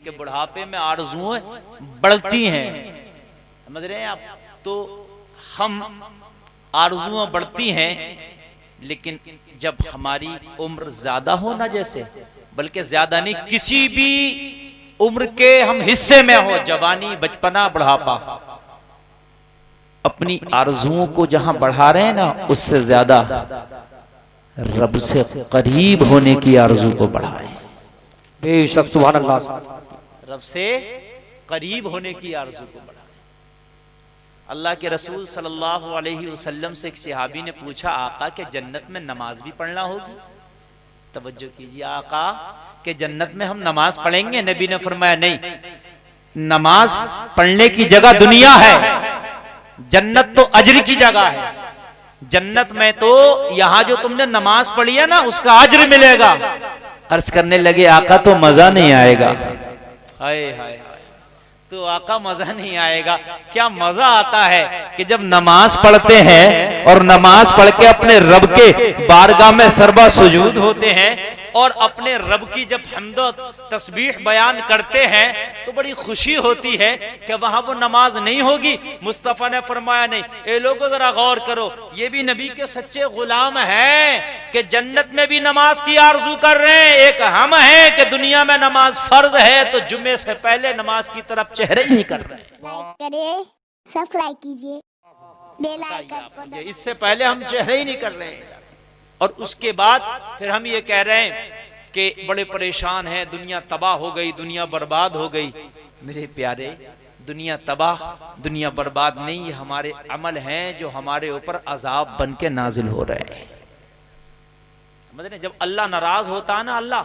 कि बुढ़ापे में आरज़ुएं बढ़ती हैं, समझ रहे हैं आप। तो हम आरज़ुएं बढ़ती हैं, लेकिन जब हमारी उम्र ज्यादा हो ना, जैसे बल्कि ज्यादा नहीं, किसी भी उम्र के हम हिस्से में हो, जवानी, बचपना, बुढ़ापा, अपनी आरज़ुओं को जहां बढ़ा रहे हैं ना, उससे ज्यादा रब से करीब होने की आरज़ू को बढ़ाएं। बेशक सुभान अल्लाह। रब से करीब होने की आरज़ू को बढ़ाएं। अल्लाह के रसूल सल्लल्लाहु अलैहि वसल्लम से एक सहाबी ने पूछा, आका के जन्नत में नमाज भी पढ़ना होगी? तवज्जो कीजिए, आका के जन्नत में हम नमाज पढ़ेंगे? नबी ने फरमाया नहीं, नमाज पढ़ने की जगह दुनिया है, जन्नत तो अज्र की जगह है। जन्नत में तो यहां जो तुमने नमाज पढ़ी है ना, उसका अज्र मिलेगा। अर्ज करने लगे, आका तो मजा नहीं आएगा। हाय हाय, तो आका मजा नहीं आएगा? क्या मजा आता है कि जब नमाज पढ़ते हैं और नमाज पढ़ के अपने रब के बारगाह में सरबा सुजूद होते हैं और अपने रब की जब हम्द तस्बीह बयान करते हैं तो बड़ी खुशी होती है कि वहां वो नमाज नहीं होगी। मुस्तफा ने फरमाया नहीं, ए लोगों जरा गौर करो, ये भी नबी के सच्चे गुलाम हैं कि जन्नत में भी नमाज की आरजू कर रहे हैं। एक हम हैं कि दुनिया में नमाज फर्ज है तो जुम्मे से पहले नमाज की तरफ चेहरे ही नहीं कर रहे हैं। लाइक करें, सब्सक्राइब कीजिए, बेल आइकन को दबाइए। इससे पहले हम चेहरे ही नहीं कर रहे हैं। और उसके बाद फिर हम ये कह रहे हैं कि बड़े परेशान हैं, दुनिया तबाह हो गई, दुनिया बर्बाद हो गई। मेरे प्यारे, दुनिया तबाह, दुनिया बर्बाद नहीं, ये हमारे अमल हैं जो हमारे ऊपर अजाब बन के नाजिल हो रहे हैं। समझ रहे? जब अल्लाह नाराज होता है ना, अल्लाह,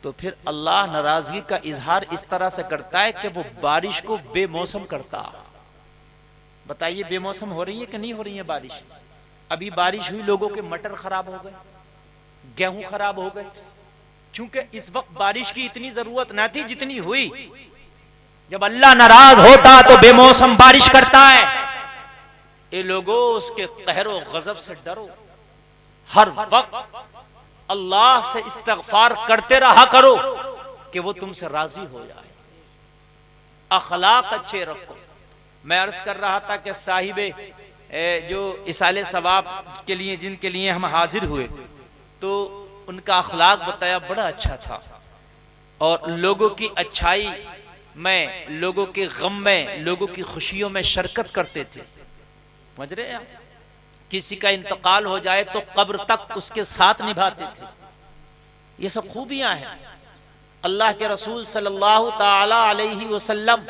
तो फिर अल्लाह नाराजगी का इजहार इस तरह से करता है कि वो बारिश को बेमौसम करता। बताइए, बेमौसम हो रही है कि नहीं हो रही है बारिश? अभी बारिश हुई, लोगों के मटर खराब हो गए, गेहूं खराब हो गए, क्योंकि इस वक्त बारिश की इतनी जरूरत न थी जितनी हुई। जब अल्लाह नाराज होता तो बेमौसम बारिश करता है। ये लोगों, उसके कहर और गजब से डरो, हर वक्त अल्लाह से इस्तगफार करते रहा करो कि वो तुमसे राजी हो जाए। अखलाक अच्छे रखो। मैं अर्ज कर रहा था कि साहिबे जो इसाले सवाब के लिए, जिनके लिए हम हाजिर हुए, तो उनका अखलाक बताया, बड़ा अच्छा था। और लोगों की अच्छाई में, लोगों के गम में, लोगों की खुशियों में शिरकत करते थे। समझ रहे हैं? किसी का इंतकाल हो जाए तो कब्र तक उसके साथ निभाते थे। ये सब खूबियां हैं। अल्लाह के रसूल सल्लल्लाहु ताला अलैहि वसल्लम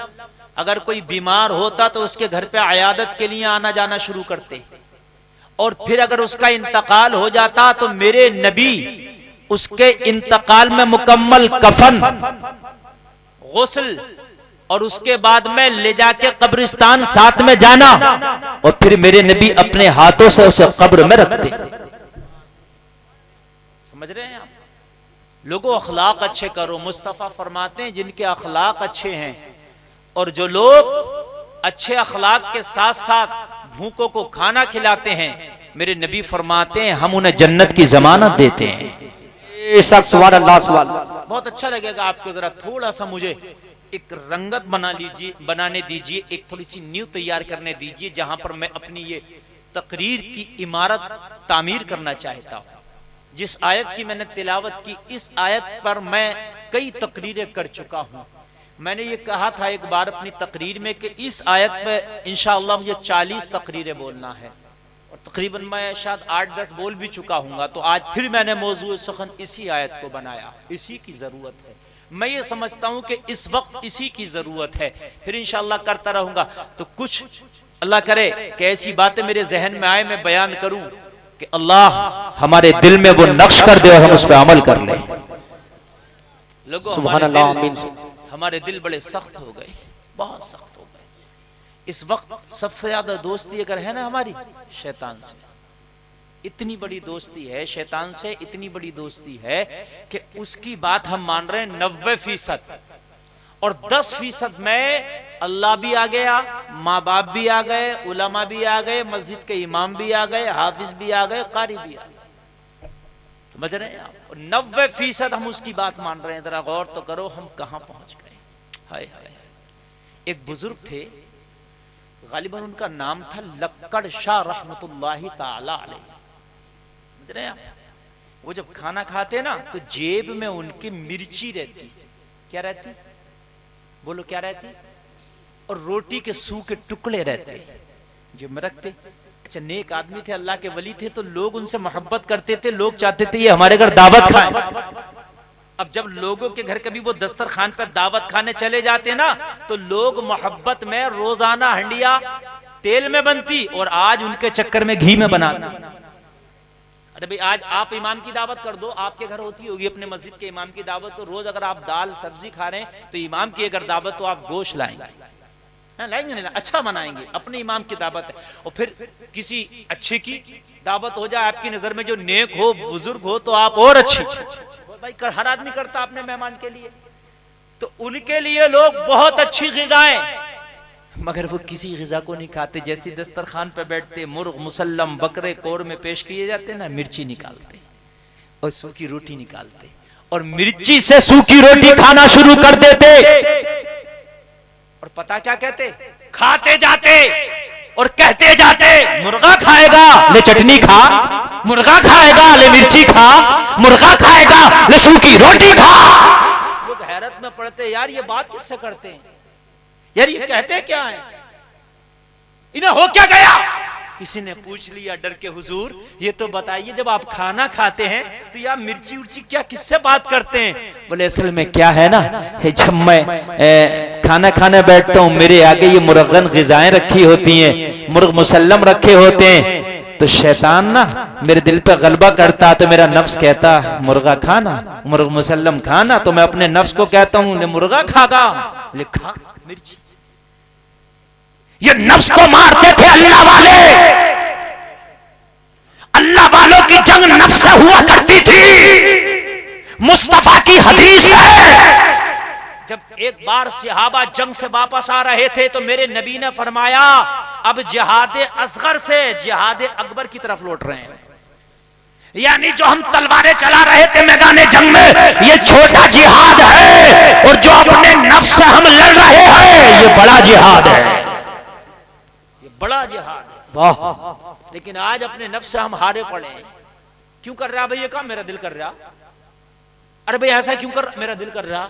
अगर कोई बीमार होता तो उसके घर पे अयादत के लिए आना जाना शुरू करते, और फिर अगर उसका इंतकाल हो जाता तो मेरे नबी उसके इंतकाल में मुकम्मल कफन, गुस्ल और उसके बाद में ले जाके कब्रिस्तान साथ में जाना, और फिर मेरे नबी अपने हाथों से उसे कब्र में रखते। समझ रहे हैं आप? लोगों, अखलाक अच्छे करो। मुस्तफा फरमाते हैं, जिनके अखलाक अच्छे हैं और जो लोग अच्छे अखलाक के साथ साथ भूखों को खाना खिलाते हैं, मेरे नबी फरमाते हैं हम उन्हें जन्नत की जमानत देते हैं। बहुत अच्छा लगेगा आपको। जरा थोड़ा सा मुझे एक रंगत बनाने दीजिए, एक थोड़ी सी नींव तैयार करने दीजिए, जहां पर मैं अपनी ये तकरीर की इमारत तामीर करना चाहता हूं। जिस आयत की मैंने तिलावत की, इस आयत पर मैं कई तकरीरें कर चुका हूं। मैंने ये कहा था एक बार अपनी तकरीर में कि इस आयत पे इंशाअल्लाह मुझे 40 तकरीरें बोलना है, और तकरीबन मैं शायद 8-10 बोल भी चुका हूँगा। तो आज फिर मैंने मौजूद सुखन इसी आयत को बनाया। इसी की जरूरत है। मैं ये समझता हूँ कि इस वक्त इसी की जरूरत है। फिर इंशाअल्लाह करता रहूंगा। तो कुछ अल्लाह करे कि ऐसी बातें मेरे जहन में आए, मैं बयान करूं कि अल्लाह हमारे दिल में वो नक्श कर दे और हम उस पर अमल कर लें। लोगों, हमारे दिल बड़े सख्त हो गए, बहुत सख्त हो गए। इस वक्त सबसे ज्यादा दोस्ती अगर है ना हमारी, शैतान से। इतनी बड़ी दोस्ती है शैतान से, इतनी बड़ी दोस्ती है कि उसकी बात हम मान रहे हैं 90%, और 10% में अल्लाह भी आ गया, माँ बाप भी आ गए, उलमा भी आ गए, मस्जिद के इमाम भी आ गए, हाफिज भी आ गए, कारी भी आ गए। समझ रहे हैं आप? 90% हम उसकी बात मान रहे हैं। जरा गौर तो करो हम कहां पहुंच गए। हाय हाय। एक बुजुर्ग थे, गालिबन उनका नाम था लक्कड़ शाह रहमतुल्लाहि ताला अलैह। समझ रहे हैं आप? वो जब खाना खाते ना तो जेब में उनकी मिर्ची रहती। क्या रहती? बोलो क्या रहती? और रोटी के सूखे टुकड़े रहते जेब में रखते। अच्छा, नेक आदमी थे, अल्लाह के वली थे, तो लोग उनसे मोहब्बत करते थे। लोग चाहते थे ये हमारे घर दावत खाएं। अब जब लोगों के घर कभी वो दस्तरखान पर दावत खाने चले जाते ना तो लोग मोहब्बत में रोजाना हंडिया तेल में बनती और आज उनके चक्कर में घी में बनाती। अरे भाई, आज आप इमाम की दावत कर दो, आपके घर होती होगी अपने मस्जिद के इमाम की दावत, तो रोज अगर आप दाल सब्जी खा रहे हैं तो इमाम की अगर दावत तो आप गोश्त लाएंगे। लाएंगे नहीं? अच्छा बनाएंगे, अपने इमाम की दावत है। और फिर किसी अच्छे की दावत हो जाए आपकी नजर में, जो नेक हो बुजुर्ग हो, तो आप और अच्छी। भाई हर आदमी करता अपने मेहमान के लिए, तो उनके लिए लोग बहुत अच्छी ग़िज़ाएं, मगर वो किसी ग़िज़ा को नहीं खाते। जैसे दस्तरखान पे बैठते, मुर्ग मुसल्लम बकरे कोर में पेश किए जाते ना, मिर्ची निकालते और सूखी रोटी निकालते और मिर्ची से सूखी रोटी खाना शुरू कर देते। और पता क्या कहते? खाते जाते और कहते जाते, मुर्गा खाएगा ले चटनी खा, मुर्गा खाएगा ले मिर्ची खा, मुर्गा खाएगा ले सूखी रोटी खा। लोग हैरत में पड़ते, यार ये बात किससे करते हैं? यार ये कहते क्या है? इन्हें हो क्या गया? किसी ने पूछ लिया डर के, हुजूर ये तो बताइए, जब आप खाना खाते हैं तो यार मिर्ची उर्ची क्या किससे बात करते हैं? बोले असल में क्या है ना, जब मैं खाना खाने बैठता हूँ, मेरे आगे ये मुरगन ग़िज़ाएं रखी होती हैं, मुर्ग मुसल्लम रखे होते हैं, तो शैतान ना मेरे दिल पे गलबा करता, तो मेरा नफ्स कहता मुर्गा खाना, मुर्ग मुसल्लम खाना, तो मैं अपने नफ्स को कहता हूँ मुर्गा खागा, लिखा मिर्ची। ये नफ्स को मारते थे अल्लाह वाले। अल्लाह वालों की जंग नफ्स से हुआ करती थी। मुस्तफा की हदीस है, जब एक बार सहाबा जंग से वापस आ रहे थे तो मेरे नबी ने फरमाया अब जिहाद असगर से जिहाद अकबर की तरफ लौट रहे हैं। यानी जो हम तलवारें चला रहे थे मैदान जंग में, ये छोटा जिहाद है, और जो अपने नफ्स से हम लड़ रहे हैं ये बड़ा जिहाद है, ये बड़ा जिहाद है। लेकिन आज अपने नफ्स से हम हारे पड़े हैं। क्यों कर रहा भाई ये काम? मेरा दिल कर रहा। अरे भाई ऐसा क्यों कर? मेरा दिल कर रहा।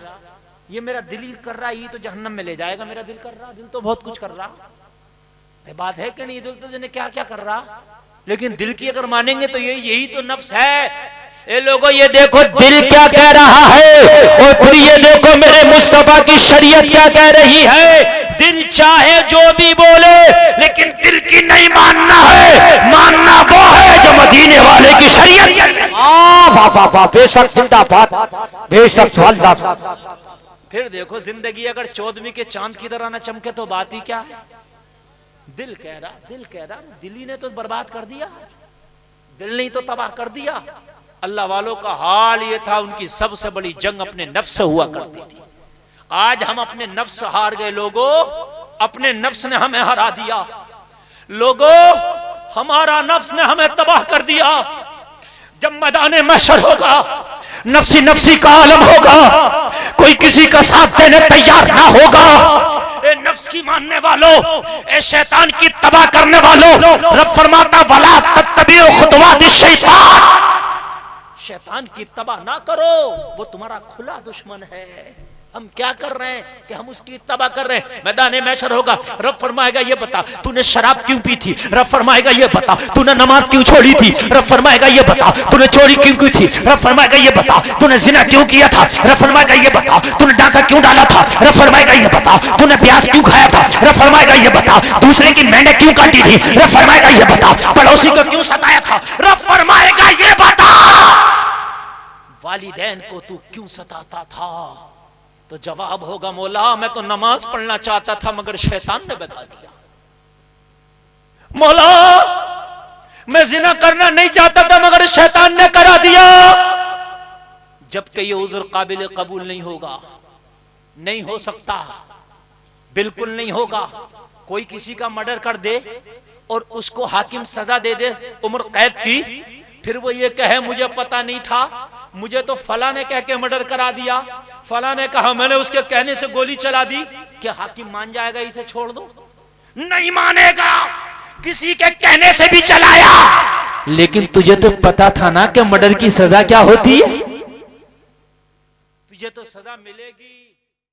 ये मेरा दिल ही कर रहा, ये तो जहन्नम में ले जाएगा। मेरा दिल कर रहा, दिल तो बहुत कुछ कर रहा। बात है कि नहीं? दिल तो जाने क्या क्या कर रहा, लेकिन दिल की अगर मानेंगे तो यही तो नफ्स है। ए लोगों ये देखो दिल क्या कह रहा है, और फिर ये देखो मेरे मुस्तफा की शरीयत क्या कह रही है। दिल चाहे जो भी बोले, लेकिन दिल की नहीं मानना है। मानना वो है जो मदीने वाले की शरीयत। बेशक जिंदाबाद, बेशक। फिर देखो जिंदगी अगर 14वीं के चांद की तरह ना चमके तो बात ही क्या है? दिल कह रहा, दिल कह रहा, दिल ही ने तो बर्बाद कर दिया, दिल ने तो तबाह कर दिया। अल्लाह वालों का हाल ये था, उनकी सबसे बड़ी जंग अपने नफ्स से हुआ करती थी। आज हम अपने नफ्स हार गए लोगों, अपने नफ्स ने हमें हरा दिया लोगों, हमारा नफ्स ने हमें तबाह कर दिया। जब मैदाने महशर होगा, नफ्सी नफ्सी का आलम होगा, कोई किसी का साथ देने तैयार ना होगा। ए नफ्स की मानने वालों, ए शैतान की तबाह करने वालों, रब फरमाता वला तत्तबिउ खुतवाति शैतान, शैतान की तबाह ना करो, वो तुम्हारा खुला दुश्मन है। हम क्या कर रहे हैं कि हम उसकी तबाह कर रहे हैं। मैदाने महशर होगा, रब फरमाएगा ये बता तूने शराब क्यों पी थी, रब फरमाएगा ये बता तूने नमाज क्यों छोड़ी थी, रब फरमाएगा ये बता तूने चोरी क्यों की थी, रब फरमाएगा ये बता तूने जिना क्यों किया था, रब फरमाएगा ये बता तूने डाका क्यों डाला था, रब फरमाएगा ये बता तूने प्याज क्यों खाया था, रब फरमाएगा ये बता दूसरे की मैंने क्यों काटी थी, रब फरमाएगा ये बता पड़ोसी को क्यों सताया था, रब फरमाएगा ये बता वालिदैन को तू क्यों सताता था। तो जवाब होगा मौला मैं तो नमाज पढ़ना चाहता था मगर शैतान ने बता दिया। मौला मैं जिना करना नहीं चाहता था मगर शैतान ने करा दिया। जबकि ये उज़्र काबिल कबूल नहीं होगा, नहीं हो सकता, बिल्कुल नहीं होगा। कोई किसी का मर्डर कर दे और उसको हाकिम सजा दे दे उम्र कैद की, फिर वो ये कहे मुझे पता नहीं था, मुझे तो फला ने कह के मर्डर करा दिया, फला ने कहा मैंने उसके कहने से गोली चला दी, क्या हाकिम मान जाएगा इसे छोड़ दो? नहीं मानेगा। किसी के कहने से भी चलाया, लेकिन तुझे तो पता था ना कि मर्डर की सजा क्या होती है, तुझे तो सजा मिलेगी।